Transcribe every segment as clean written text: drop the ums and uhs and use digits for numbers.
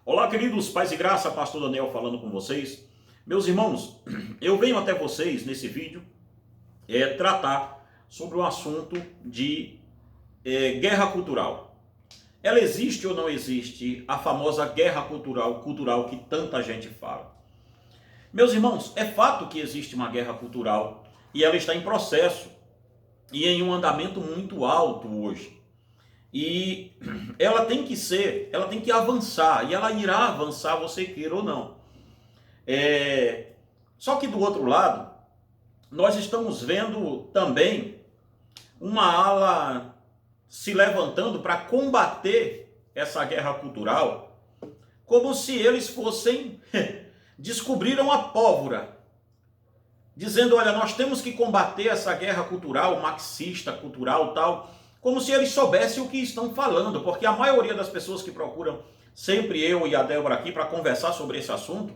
Olá, queridos pais e graça, pastor Daniel falando com vocês. Meus irmãos, eu venho até vocês nesse vídeo tratar sobre o assunto de guerra cultural. Ela existe ou não existe? A famosa guerra cultural que tanta gente fala. Meus irmãos, é fato que existe uma guerra cultural e ela está em processo e em um andamento muito alto hoje. E ela tem que avançar, e ela irá avançar, você queira ou não. Só que do outro lado, nós estamos vendo também uma ala se levantando para combater essa guerra cultural, como se eles fossem, descobriram a pólvora, dizendo, olha, nós temos que combater essa guerra cultural, marxista, cultural, tal, como se eles soubessem o que estão falando, porque a maioria das pessoas que procuram sempre eu e a Débora aqui para conversar sobre esse assunto,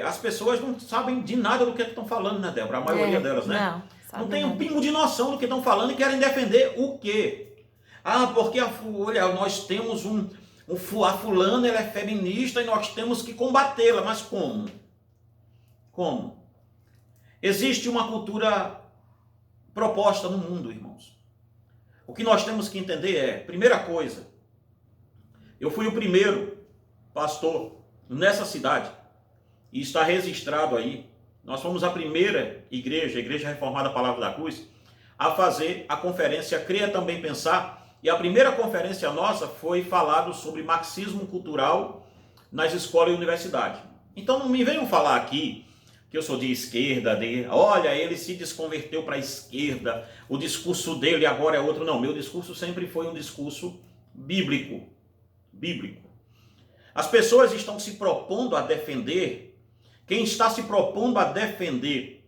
as pessoas não sabem de nada do que estão falando, né, Débora? A maioria delas, né? Não tem um pingo de noção do que estão falando e querem defender o quê? Ah, porque olha, nós temos a fulana, ela é feminista e nós temos que combatê-la. Mas como? Como? Existe uma cultura proposta no mundo, irmãos. O que nós temos que entender é, primeira coisa, eu fui o primeiro pastor nessa cidade, e está registrado aí, nós fomos a primeira igreja, a Igreja Reformada Palavra da Cruz, a fazer a conferência Creia Também Pensar, e a primeira conferência nossa foi falado sobre marxismo cultural nas escolas e universidades. Então não me venham falar aqui que eu sou de esquerda, olha, ele se desconverteu para a esquerda, o discurso dele agora é outro. Não, meu discurso sempre foi um discurso bíblico. Bíblico. As pessoas estão se propondo a defender, quem está se propondo a defender,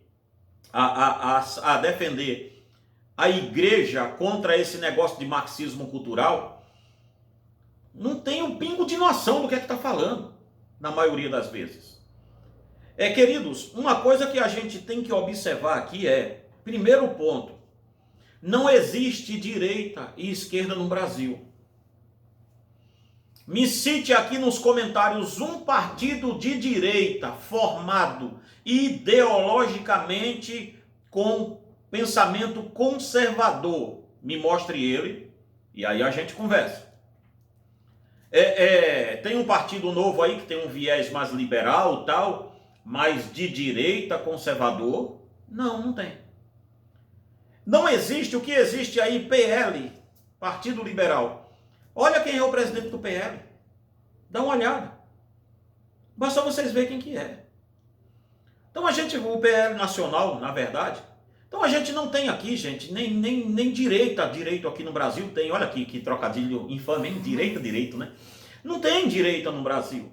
a defender a igreja contra esse negócio de marxismo cultural, não tem um pingo de noção do que é que está falando, na maioria das vezes. Queridos, uma coisa que a gente tem que observar aqui primeiro ponto, não existe direita e esquerda no Brasil. Me cite aqui nos comentários um partido de direita formado ideologicamente com pensamento conservador. Me mostre ele e aí a gente conversa. Tem um partido novo aí que tem um viés mais liberal e tal, mas de direita, conservador? Não, não tem. Não existe o que existe aí, PL, Partido Liberal. Olha quem é o presidente do PL. Dá uma olhada. Basta vocês verem quem que é. Então o PL nacional, na verdade, então a gente não tem aqui, gente, nem direito aqui no Brasil tem. Olha aqui que trocadilho infame, hein? Direito, né? Não tem direita no Brasil.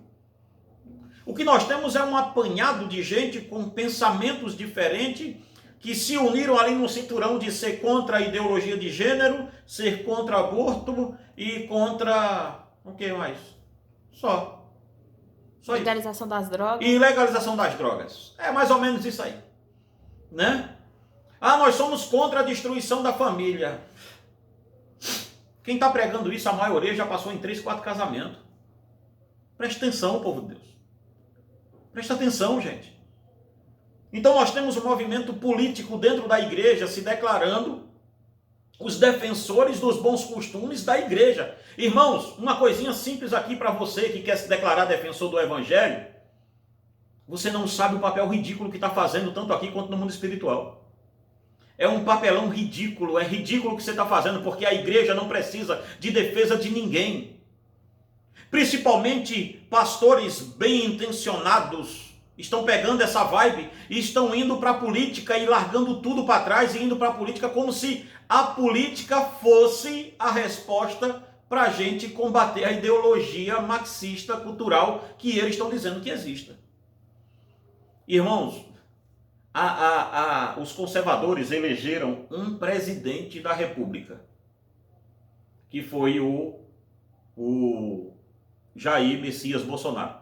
O que nós temos é um apanhado de gente com pensamentos diferentes que se uniram ali no cinturão de ser contra a ideologia de gênero, ser contra aborto e contra... o que mais? Só legalização das drogas. E legalização das drogas. É mais ou menos isso aí. Né? Ah, nós somos contra a destruição da família. Quem está pregando isso, a maioria já passou em 3, 4 casamentos. Preste atenção, povo de Deus. Presta atenção, gente. Então nós temos um movimento político dentro da igreja se declarando os defensores dos bons costumes da igreja. Irmãos, uma coisinha simples aqui para você que quer se declarar defensor do evangelho. Você não sabe o papel ridículo que está fazendo tanto aqui quanto no mundo espiritual. É um papelão ridículo, é ridículo o que você está fazendo, porque a igreja não precisa de defesa de ninguém. Principalmente pastores bem intencionados estão pegando essa vibe e estão indo para a política e largando tudo para trás e indo para a política como se a política fosse a resposta para a gente combater a ideologia marxista cultural que eles estão dizendo que existe. Irmãos, os conservadores elegeram um presidente da República, que foi o Jair Messias Bolsonaro.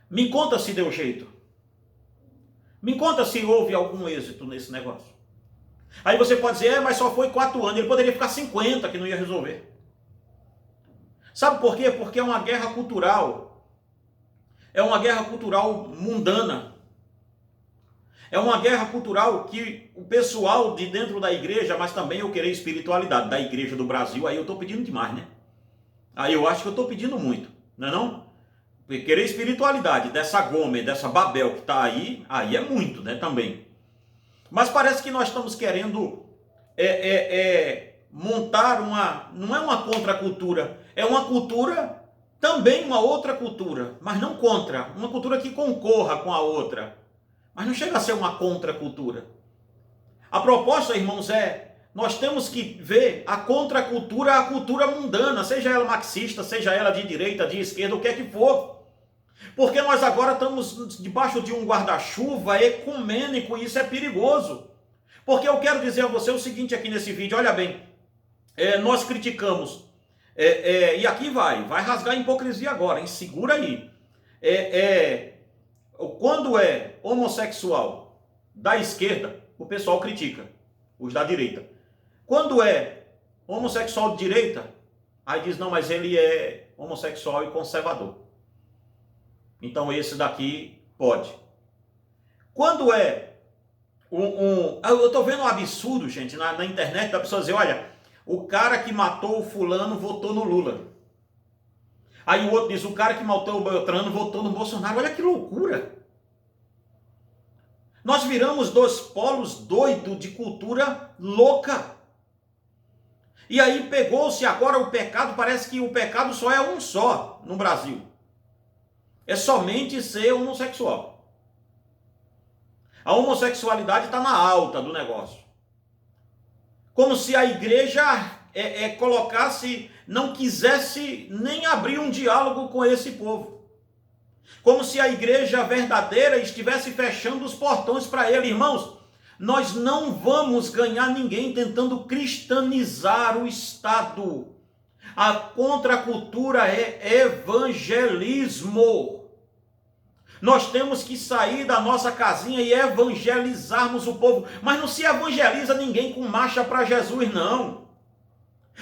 Me conta se deu jeito. Me conta se houve algum êxito nesse negócio. Aí você pode dizer, mas só foi 4 anos. Ele poderia ficar 50 que não ia resolver. Sabe por quê? Porque é uma guerra cultural. É uma guerra cultural mundana. É uma guerra cultural que o pessoal de dentro da igreja, mas também eu querer espiritualidade da igreja do Brasil, aí eu estou pedindo demais, né? Aí eu acho que eu estou pedindo muito, não é não? Querer espiritualidade dessa Gomer, dessa Babel que está aí é muito, né, também. Mas parece que nós estamos querendo montar não é uma contracultura, é uma cultura, também uma outra cultura, mas não contra, uma cultura que concorra com a outra, mas não chega a ser uma contracultura. A proposta, irmãos, nós temos que ver a contracultura, a cultura mundana, seja ela marxista, seja ela de direita, de esquerda, o que é que for. Porque nós agora estamos debaixo de um guarda-chuva ecumênico e isso é perigoso. Porque eu quero dizer a você o seguinte aqui nesse vídeo, olha bem, nós criticamos, e aqui vai rasgar a hipocrisia agora, hein? Segura aí. Quando é homossexual da esquerda, o pessoal critica, os da direita. Quando é homossexual de direita, aí diz, não, mas ele é homossexual e conservador. Então esse daqui pode. Quando eu estou vendo um absurdo, gente, na internet, da pessoa dizer, olha, o cara que matou o fulano votou no Lula. Aí o outro diz, o cara que matou o Beltrano votou no Bolsonaro. Olha que loucura. Nós viramos dois polos doidos de cultura louca. E aí pegou-se agora o pecado, parece que o pecado só é um só no Brasil. É somente ser homossexual. A homossexualidade está na alta do negócio. Como se a igreja colocasse, não quisesse nem abrir um diálogo com esse povo. Como se a igreja verdadeira estivesse fechando os portões para ele. Irmãos, nós não vamos ganhar ninguém tentando cristianizar o Estado. A contracultura é evangelismo. Nós temos que sair da nossa casinha e evangelizarmos o povo. Mas não se evangeliza ninguém com marcha para Jesus, não.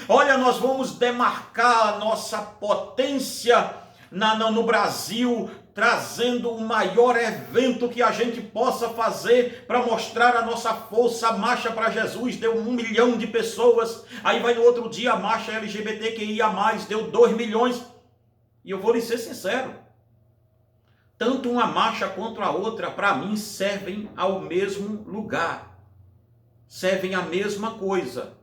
Olha, nós vamos demarcar a nossa potência no Brasil, trazendo o maior evento que a gente possa fazer para mostrar a nossa força. A marcha para Jesus deu 1 milhão de pessoas. Aí vai no outro dia a marcha LGBTQIA+, deu 2 milhões. E eu vou lhe ser sincero. Tanto uma marcha quanto a outra, para mim, servem ao mesmo lugar. Servem a mesma coisa.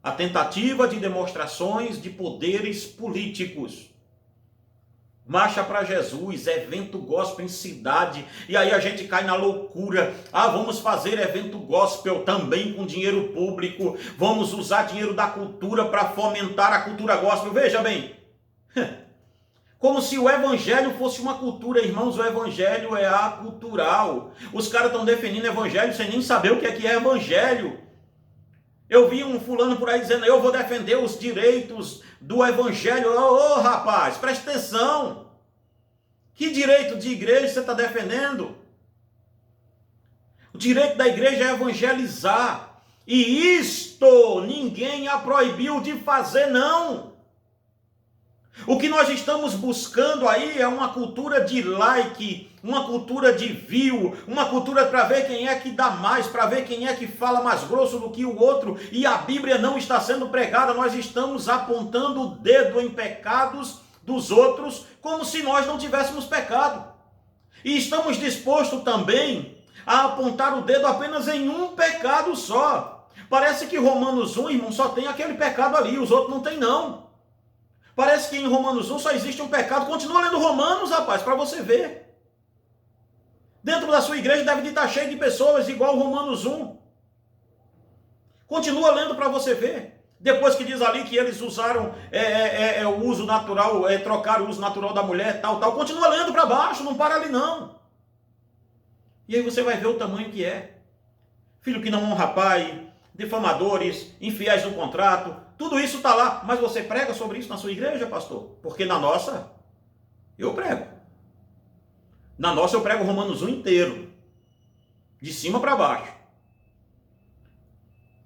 A tentativa de demonstrações de poderes políticos. Marcha para Jesus, evento gospel em cidade, e aí a gente cai na loucura. Vamos fazer evento gospel também com dinheiro público, vamos usar dinheiro da cultura para fomentar a cultura gospel. Veja bem, como se o evangelho fosse uma cultura, irmãos, o evangelho é acultural. Os caras estão definindo evangelho sem nem saber o que é evangelho. Eu vi um fulano por aí dizendo, eu vou defender os direitos do evangelho. Ô, rapaz, presta atenção. Que direito de igreja você está defendendo? O direito da igreja é evangelizar. E isto ninguém a proibiu de fazer, não. O que nós estamos buscando aí é uma cultura de like, uma cultura de view, uma cultura para ver quem é que dá mais, para ver quem é que fala mais grosso do que o outro. E a Bíblia não está sendo pregada, nós estamos apontando o dedo em pecados dos outros, como se nós não tivéssemos pecado. E estamos dispostos também a apontar o dedo apenas em um pecado só. Parece que Romanos 1, irmão, só tem aquele pecado ali, os outros não tem não. Parece que em Romanos 1 só existe um pecado. Continua lendo Romanos, rapaz, para você ver. Dentro da sua igreja deve estar cheio de pessoas igual Romanos 1. Continua lendo para você ver. Depois que diz ali que eles usaram o uso natural, trocaram o uso natural da mulher, tal. Continua lendo para baixo, não para ali não. E aí você vai ver o tamanho que é. Filho que não honra pai, difamadores, infiéis no contrato. Tudo isso está lá, mas você prega sobre isso na sua igreja, pastor? Porque na nossa, eu prego. Na nossa eu prego Romanos 1 inteiro. De cima para baixo.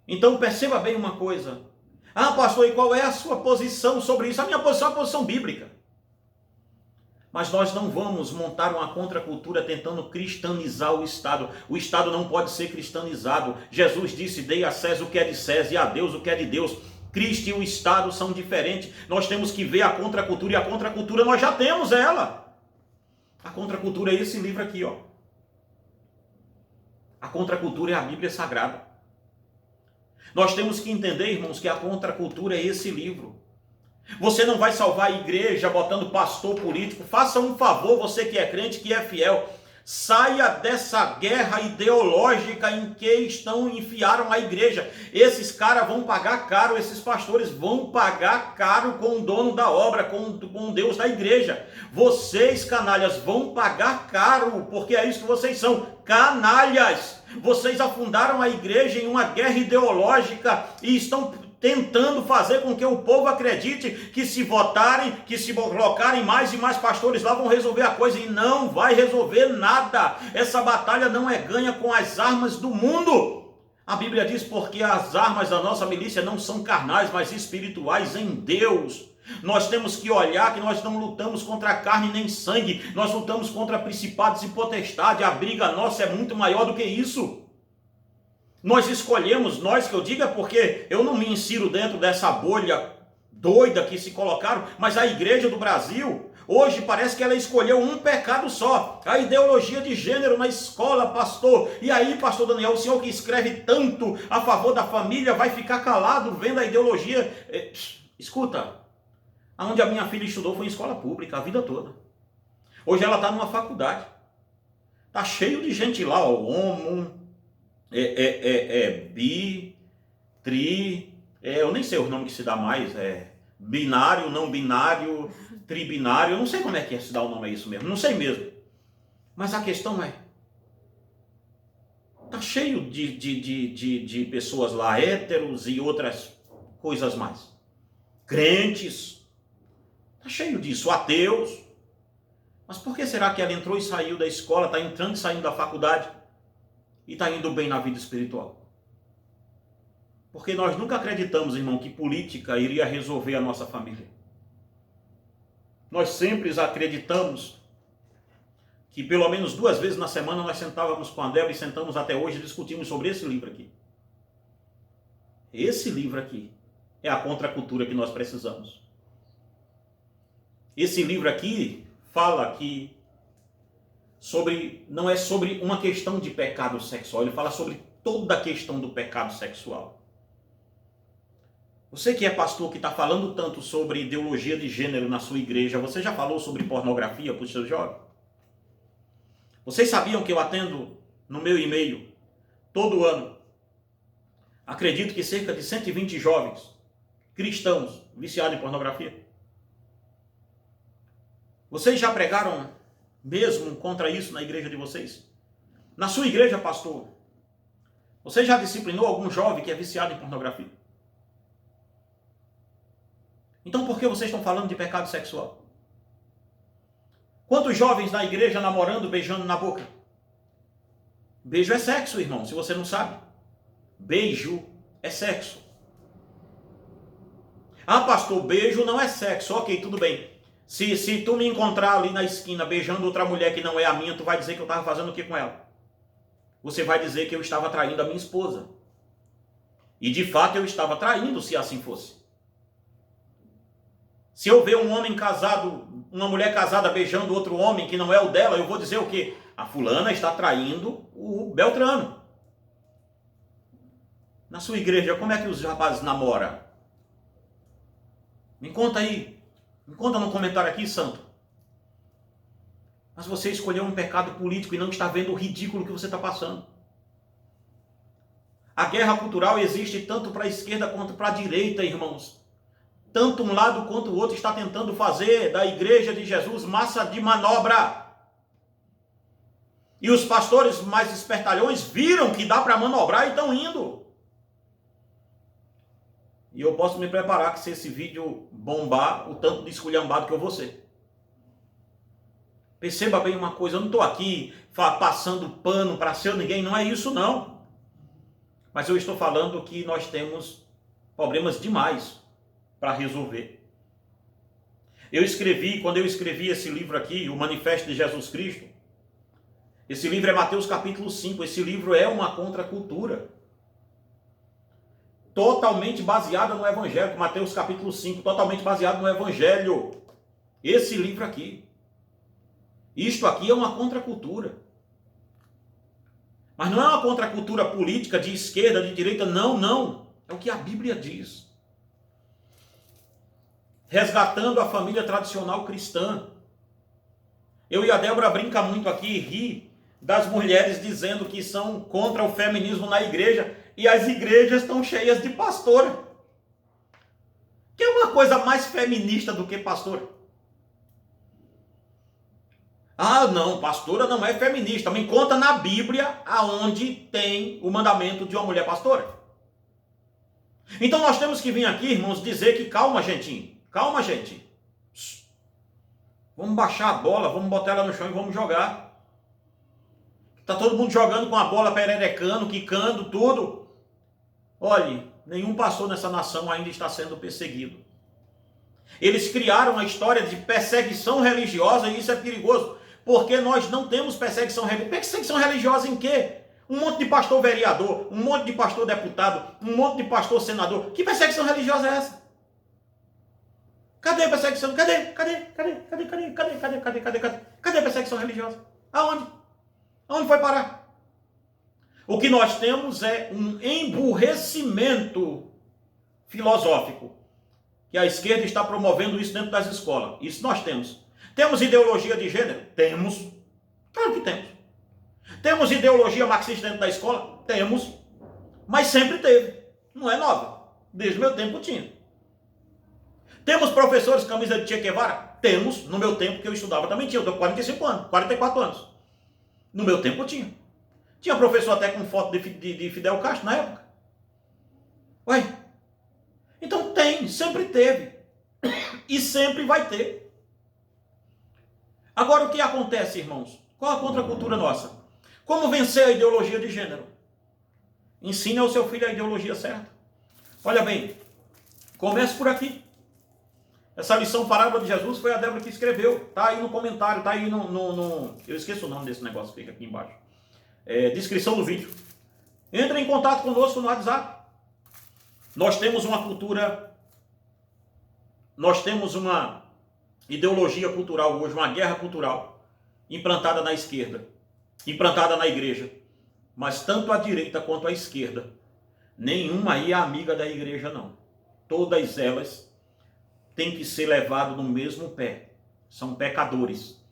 Então perceba bem uma coisa. Ah, pastor, e qual é a sua posição sobre isso? A minha posição é a posição bíblica. Mas nós não vamos montar uma contracultura tentando cristianizar o Estado. O Estado não pode ser cristianizado. Jesus disse, dei a César o que é de César e a Deus o que é de Deus. Cristo e o Estado são diferentes. Nós temos que ver a contracultura, e a contracultura nós já temos ela. A contracultura é esse livro aqui, ó. A contracultura é a Bíblia Sagrada. Nós temos que entender, irmãos, que a contracultura é esse livro. Você não vai salvar a igreja botando pastor político. Faça um favor, você que é crente, que é fiel. Saia dessa guerra ideológica em que enfiaram a igreja. Esses caras vão pagar caro, esses pastores vão pagar caro com o dono da obra, com Deus da igreja. Vocês, canalhas, vão pagar caro, porque é isso que vocês são, canalhas. Vocês afundaram a igreja em uma guerra ideológica e estão tentando fazer com que o povo acredite que se votarem, que se colocarem mais e mais pastores lá vão resolver a coisa, e não vai resolver nada. Essa batalha não é ganha com as armas do mundo. A Bíblia diz, porque as armas da nossa milícia não são carnais, mas espirituais em Deus. Nós temos que olhar que nós não lutamos contra carne nem sangue, nós lutamos contra principados e potestades. A briga nossa é muito maior do que isso. Nós escolhemos, nós que eu digo é porque eu não me insiro dentro dessa bolha doida que se colocaram, mas a igreja do Brasil, hoje parece que ela escolheu um pecado só, a ideologia de gênero na escola, pastor. E aí, pastor Daniel, o senhor que escreve tanto a favor da família vai ficar calado vendo a ideologia? Escuta, aonde a minha filha estudou foi em escola pública a vida toda. Hoje ela está numa faculdade, está cheio de gente lá, ó, homo, bi, tri, eu nem sei o nome que se dá mais, binário, não binário, tribinário, eu não sei como é que se dá o nome a isso mesmo, não sei mesmo. Mas a questão tá cheio de pessoas lá, héteros e outras coisas mais. Crentes, tá cheio disso, ateus. Mas por que será que ela entrou e saiu da escola, está entrando e saindo da faculdade? E está indo bem na vida espiritual. Porque nós nunca acreditamos, irmão, que política iria resolver a nossa família. Nós sempre acreditamos que pelo menos 2 vezes na semana nós sentávamos com a Débora e sentamos até hoje e discutimos sobre esse livro aqui. Esse livro aqui é a contracultura que nós precisamos. Esse livro aqui fala que não é sobre uma questão de pecado sexual, ele fala sobre toda a questão do pecado sexual. Você que é pastor, que está falando tanto sobre ideologia de gênero na sua igreja, você já falou sobre pornografia para os seus jovens? Vocês sabiam que eu atendo no meu e-mail, todo ano, acredito que cerca de 120 jovens cristãos viciados em pornografia? Vocês já pregaram mesmo contra isso na igreja de vocês? Na sua igreja, pastor, você já disciplinou algum jovem que é viciado em pornografia? Então por que vocês estão falando de pecado sexual? Quantos jovens na igreja namorando, beijando na boca? Beijo é sexo, irmão, se você não sabe. Beijo é sexo. Ah, pastor, beijo não é sexo. Ok, tudo bem. Se tu me encontrar ali na esquina beijando outra mulher que não é a minha, tu vai dizer que eu estava fazendo o que com ela? Você vai dizer que eu estava traindo a minha esposa. E de fato eu estava traindo, se assim fosse. Se eu ver um homem casado, uma mulher casada beijando outro homem que não é o dela, eu vou dizer o quê? A fulana está traindo o Beltrano. Na sua igreja, como é que os rapazes namoram? Me conta aí. Me conta no comentário aqui, santo. Mas você escolheu um pecado político e não está vendo o ridículo que você está passando. A guerra cultural existe tanto para a esquerda quanto para a direita, irmãos. Tanto um lado quanto o outro está tentando fazer da igreja de Jesus massa de manobra. E os pastores mais espertalhões viram que dá para manobrar e estão indo. E eu posso me preparar que se esse vídeo bombar, o tanto de esculhambado que eu vou ser. Perceba bem uma coisa, eu não estou aqui passando pano para ser ninguém, não é isso não. Mas eu estou falando que nós temos problemas demais para resolver. Quando eu escrevi esse livro aqui, o Manifesto de Jesus Cristo, esse livro é Mateus capítulo 5, esse livro é uma contracultura. Totalmente baseada no Evangelho, Mateus capítulo 5, totalmente baseado no Evangelho. Esse livro aqui. Isto aqui é uma contracultura. Mas não é uma contracultura política de esquerda, de direita, não, não. É o que a Bíblia diz. Resgatando a família tradicional cristã. Eu e a Débora brinca muito aqui e ri das mulheres dizendo que são contra o feminismo na igreja e as igrejas estão cheias de pastora. Que é uma coisa mais feminista do que pastora. Ah, não, pastora não é feminista. Me conta na Bíblia aonde tem o mandamento de uma mulher pastora. Então nós temos que vir aqui, irmãos, dizer que calma, gentinho. Calma, gente. Vamos baixar a bola, vamos botar ela no chão e vamos jogar. Está todo mundo jogando com a bola pererecando, quicando, tudo. Olhe, nenhum pastor nessa nação ainda está sendo perseguido. Eles criaram uma história de perseguição religiosa e isso é perigoso. Porque nós não temos perseguição religiosa. Perseguição religiosa em quê? Um monte de pastor vereador, um monte de pastor deputado, um monte de pastor senador. Que perseguição religiosa é essa? Cadê a perseguição? Cadê a perseguição religiosa? Aonde? Aonde foi parar? O que nós temos é um emburrecimento filosófico. Que a esquerda está promovendo isso dentro das escolas. Isso nós temos. Temos ideologia de gênero? Temos. Claro que temos. Temos ideologia marxista dentro da escola? Temos. Mas sempre teve. Não é nova. Desde o meu tempo tinha. Temos professores camisa de Che Guevara? Temos. No meu tempo que eu estudava também tinha. Eu tenho 45 anos, 44 anos. No meu tempo tinha. Tinha professor até com foto de Fidel Castro na época. Ué. Então tem, sempre teve. E sempre vai ter. Agora o que acontece, irmãos? Qual a contracultura nossa? Como vencer a ideologia de gênero? Ensine ao seu filho a ideologia certa. Olha bem, comece por aqui. Essa lição Parábola de Jesus foi a Débora que escreveu. Está aí no comentário, está aí no... Eu esqueço o nome desse negócio que fica aqui embaixo. Descrição do vídeo. Entre em contato conosco no WhatsApp. Nós temos uma cultura... Nós temos uma ideologia cultural hoje, uma guerra cultural implantada na esquerda, implantada na igreja. Mas tanto a direita quanto a esquerda, nenhuma aí é amiga da igreja, não. Todas elas têm que ser levadas no mesmo pé. São pecadores,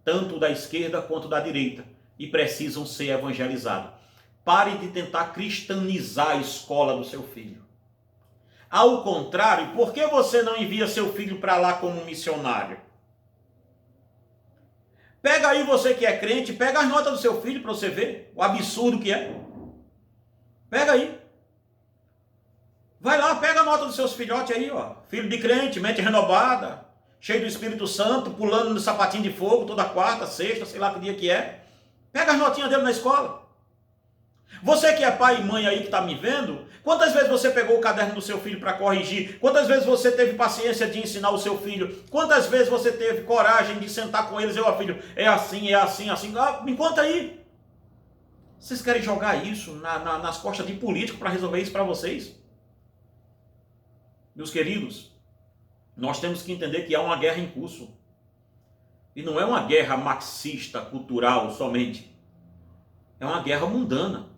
tanto da esquerda quanto da direita, e precisam ser evangelizados. Pare de tentar cristianizar a escola do seu filho. Ao contrário, por que você não envia seu filho para lá como missionário? Pega aí você que é crente, pega as notas do seu filho para você ver o absurdo que é. Pega aí. Vai lá, pega a nota dos seus filhotes aí, ó. Filho de crente, mente renovada, cheio do Espírito Santo, pulando no sapatinho de fogo toda quarta, sexta, sei lá que dia que é. Pega as notinhas dele na escola. Você que é pai e mãe aí que está me vendo, quantas vezes você pegou o caderno do seu filho para corrigir? Quantas vezes você teve paciência de ensinar o seu filho? Quantas vezes você teve coragem de sentar com eles e ó, filho, é assim, assim. Ah, me conta aí. Vocês querem jogar isso nas costas de político para resolver isso para vocês? Meus queridos, nós temos que entender que há uma guerra em curso. E não é uma guerra marxista, cultural somente. É uma guerra mundana.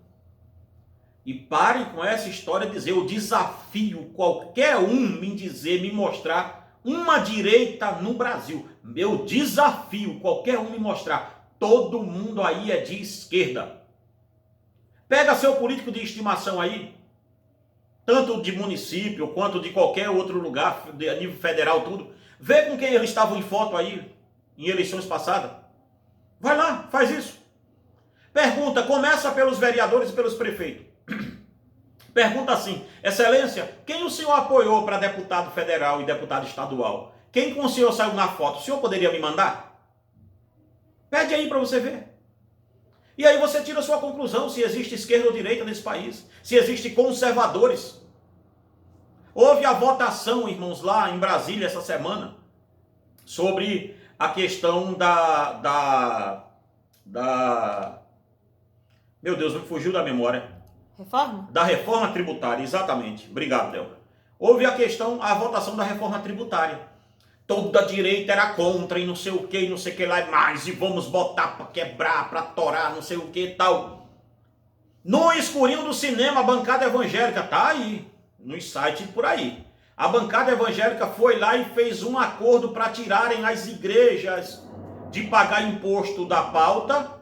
E pare com essa história de dizer, eu desafio qualquer um me mostrar uma direita no Brasil. Eu desafio qualquer um me mostrar. Todo mundo aí é de esquerda. Pega seu político de estimação aí, tanto de município quanto de qualquer outro lugar, a nível federal, tudo. Vê com quem eles estavam em foto aí, em eleições passadas. Vai lá, faz isso. Pergunta, começa pelos vereadores e pelos prefeitos. Pergunta assim, Excelência, quem o senhor apoiou para deputado federal e deputado estadual? Quem com o senhor saiu na foto? O senhor poderia me mandar? Pede aí para você ver. E aí você tira a sua conclusão, se existe esquerda ou direita nesse país. Se existem conservadores. Houve a votação, irmãos, lá em Brasília essa semana, sobre a questão Meu Deus, me fugiu da memória. Reforma? Da reforma tributária, exatamente. Obrigado, Débora. Houve a votação da reforma tributária. Toda a direita era contra e não sei o que, e não sei o que lá e mais, e vamos botar para quebrar, para torar, não sei o que e tal. No escurinho do cinema, a bancada evangélica tá aí, nos sites por aí. A bancada evangélica foi lá e fez um acordo para tirarem as igrejas de pagar imposto da pauta,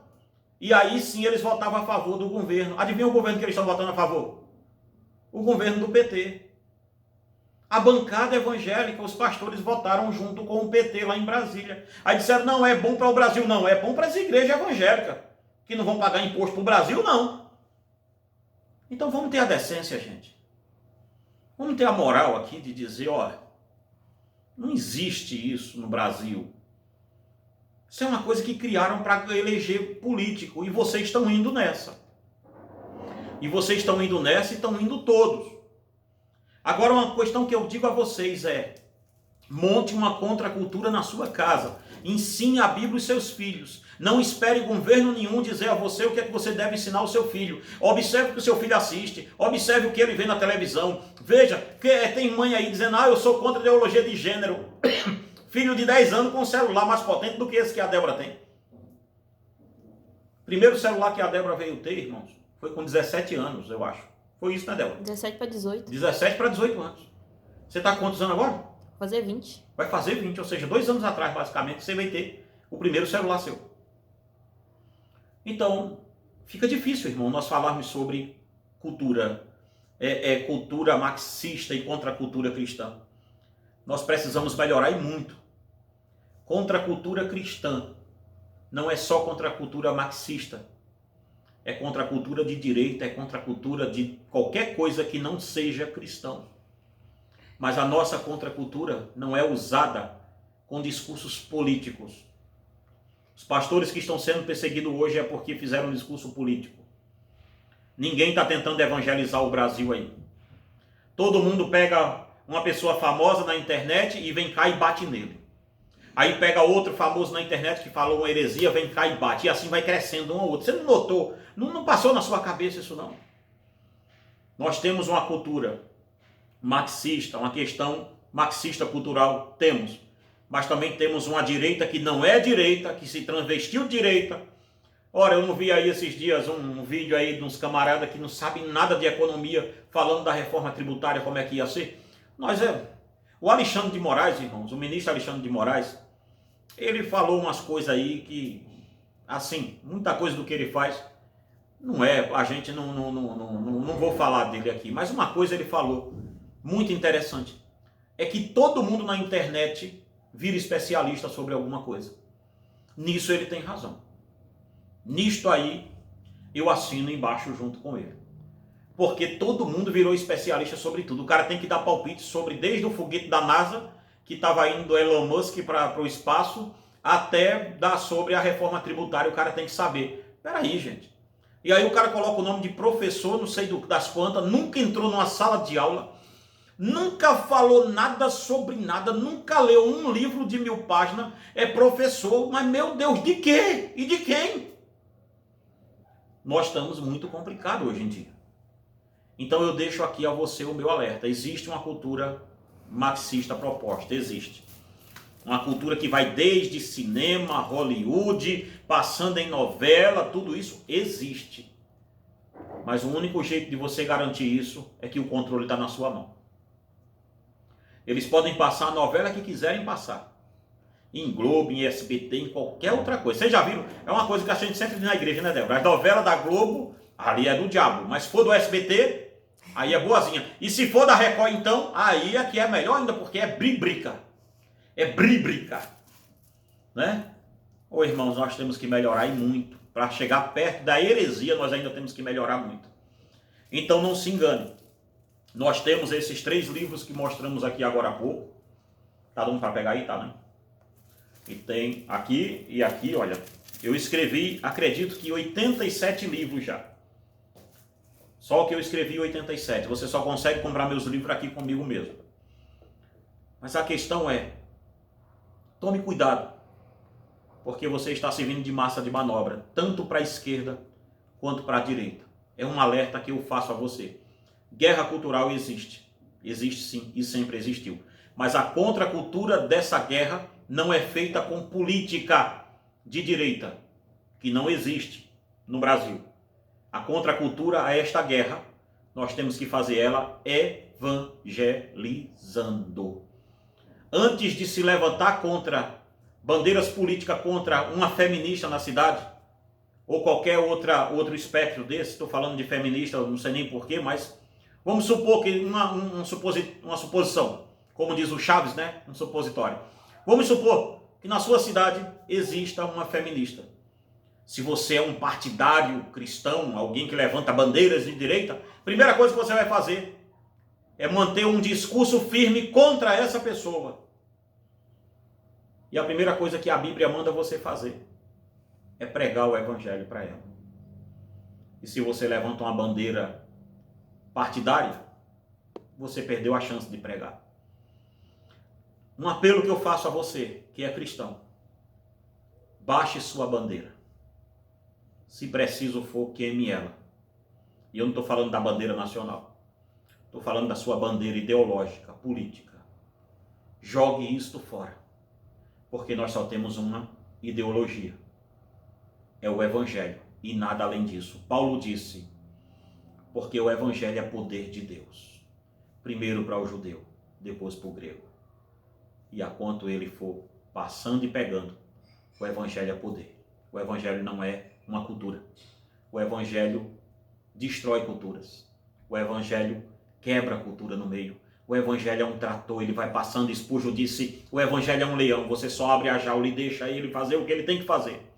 e aí sim eles votavam a favor do governo. Adivinha o governo que eles estão votando a favor? O governo do PT. A bancada evangélica, os pastores votaram junto com o PT lá em Brasília. Aí disseram, não é bom para o Brasil, não, é bom para as igrejas evangélicas, que não vão pagar imposto para o Brasil, não. Então vamos ter a decência, gente. Vamos ter a moral aqui de dizer, olha, não existe isso no Brasil. Isso é uma coisa que criaram para eleger político, e vocês estão indo nessa. E vocês estão indo nessa e estão indo todos. Agora, uma questão que eu digo a vocês é, monte uma contracultura na sua casa. Ensine a Bíblia aos seus filhos. Não espere governo nenhum dizer a você o que é que você deve ensinar ao seu filho. Observe o que o seu filho assiste. Observe o que ele vê na televisão. Veja, tem mãe aí dizendo, eu sou contra a ideologia de gênero. Filho de 10 anos com um celular mais potente do que esse que a Débora tem. Primeiro celular que a Débora veio ter, irmãos, foi com 17 anos, eu acho. Foi isso, né, Débora? 17 para 18. 17 para 18 anos. Você está com quantos anos agora? Vou fazer 20. Vai fazer 20, ou seja, 2 anos atrás, basicamente, você vai ter o primeiro celular seu. Então, fica difícil, irmão, nós falarmos sobre cultura, cultura marxista e contra a cultura cristã. Nós precisamos melhorar e muito. Contra a cultura cristã não é só contra a cultura marxista. É contra a cultura de direita, é contra a cultura de qualquer coisa que não seja cristão. Mas a nossa contracultura não é usada com discursos políticos. Os pastores que estão sendo perseguidos hoje é porque fizeram um discurso político. Ninguém está tentando evangelizar o Brasil aí. Todo mundo pega uma pessoa famosa na internet e vem cá e bate nele. Aí pega outro famoso na internet que falou uma heresia, vem cá e bate. E assim vai crescendo um ao outro. Você não notou? Não passou na sua cabeça isso não? Nós temos uma cultura marxista, uma questão marxista cultural, temos. Mas também temos uma direita que não é direita, que se transvestiu de direita. Ora, eu não vi aí esses dias um vídeo aí de uns camaradas que não sabem nada de economia, falando da reforma tributária, como é que ia ser. O Alexandre de Moraes, irmãos, o ministro Alexandre de Moraes, ele falou umas coisas aí que, assim, muita coisa do que ele faz, não é, a gente não vou falar dele aqui, mas uma coisa ele falou, muito interessante, é que todo mundo na internet vira especialista sobre alguma coisa. Nisso ele tem razão. Nisto aí, eu assino embaixo junto com ele. Porque todo mundo virou especialista sobre tudo. O cara tem que dar palpite sobre, desde o foguete da NASA, que estava indo do Elon Musk para o espaço, até dar sobre a reforma tributária. O cara tem que saber. Peraí, gente. E aí o cara coloca o nome de professor, não sei das quantas, nunca entrou numa sala de aula, nunca falou nada sobre nada, nunca leu um livro de 1000 páginas, é professor, mas meu Deus, de quê? E de quem? Nós estamos muito complicados hoje em dia. Então eu deixo aqui a você o meu alerta. Existe uma cultura marxista proposta, existe. Uma cultura que vai desde cinema, Hollywood, passando em novela, tudo isso existe. Mas o único jeito de você garantir isso é que o controle está na sua mão. Eles podem passar a novela que quiserem passar. Em Globo, em SBT, em qualquer outra coisa. Vocês já viram? É uma coisa que a gente sempre diz na igreja, né, Débora? As novelas da Globo, ali é do diabo. Mas se for do SBT, aí é boazinha. E se for da Record, então, aí é que é melhor ainda, porque é bribrica. É bribrica. Né? Ô irmãos, nós temos que melhorar e muito. Para chegar perto da heresia, nós ainda temos que melhorar muito. Então não se engane. Nós temos esses 3 livros que mostramos aqui agora há pouco. Tá dando para pegar aí, tá, né? E tem aqui e aqui, olha. Eu escrevi, acredito que 87 livros já. Só o que eu escrevi em 87. Você só consegue comprar meus livros aqui comigo mesmo. Mas a questão é, tome cuidado, porque você está servindo de massa de manobra, tanto para a esquerda quanto para a direita. É um alerta que eu faço a você. Guerra cultural existe. Existe sim e sempre existiu. Mas a contracultura dessa guerra não é feita com política de direita, que não existe no Brasil. A contracultura a esta guerra, nós temos que fazer ela evangelizando. Antes de se levantar contra bandeiras políticas, contra uma feminista na cidade, ou qualquer outro espectro desse, estou falando de feminista, não sei nem porquê, mas vamos supor que uma suposição, como diz o Chaves, né? Um supositório. Vamos supor que na sua cidade exista uma feminista. Se você é um partidário cristão, alguém que levanta bandeiras de direita, a primeira coisa que você vai fazer é manter um discurso firme contra essa pessoa. E a primeira coisa que a Bíblia manda você fazer é pregar o evangelho para ela. E se você levanta uma bandeira partidária, você perdeu a chance de pregar. Um apelo que eu faço a você, que é cristão: baixe sua bandeira. Se preciso for, queime ela. E eu não estou falando da bandeira nacional. Estou falando da sua bandeira ideológica, política. Jogue isto fora. Porque nós só temos uma ideologia. É o evangelho. E nada além disso. Paulo disse, porque o evangelho é poder de Deus. Primeiro para o judeu, depois para o grego. E a quanto ele for passando e pegando, o evangelho é poder. O evangelho não é uma cultura. O evangelho destrói culturas. O evangelho quebra a cultura no meio. O evangelho é um trator, ele vai passando. Spurgeon disse, o evangelho é um leão, você só abre a jaula e deixa ele fazer o que ele tem que fazer.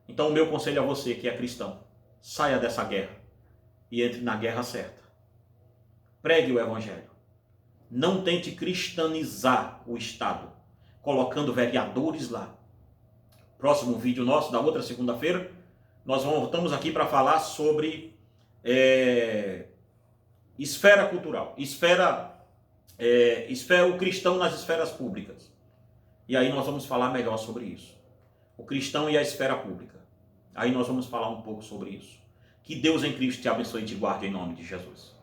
Então o meu conselho a você que é cristão, saia dessa guerra e entre na guerra certa. Pregue o evangelho. Não tente cristianizar o Estado, colocando vereadores lá. Próximo vídeo nosso, da outra segunda-feira, nós voltamos aqui para falar sobre esfera cultural, o cristão nas esferas públicas. E aí nós vamos falar melhor sobre isso. O cristão e a esfera pública. Aí nós vamos falar um pouco sobre isso. Que Deus em Cristo te abençoe e te guarde em nome de Jesus.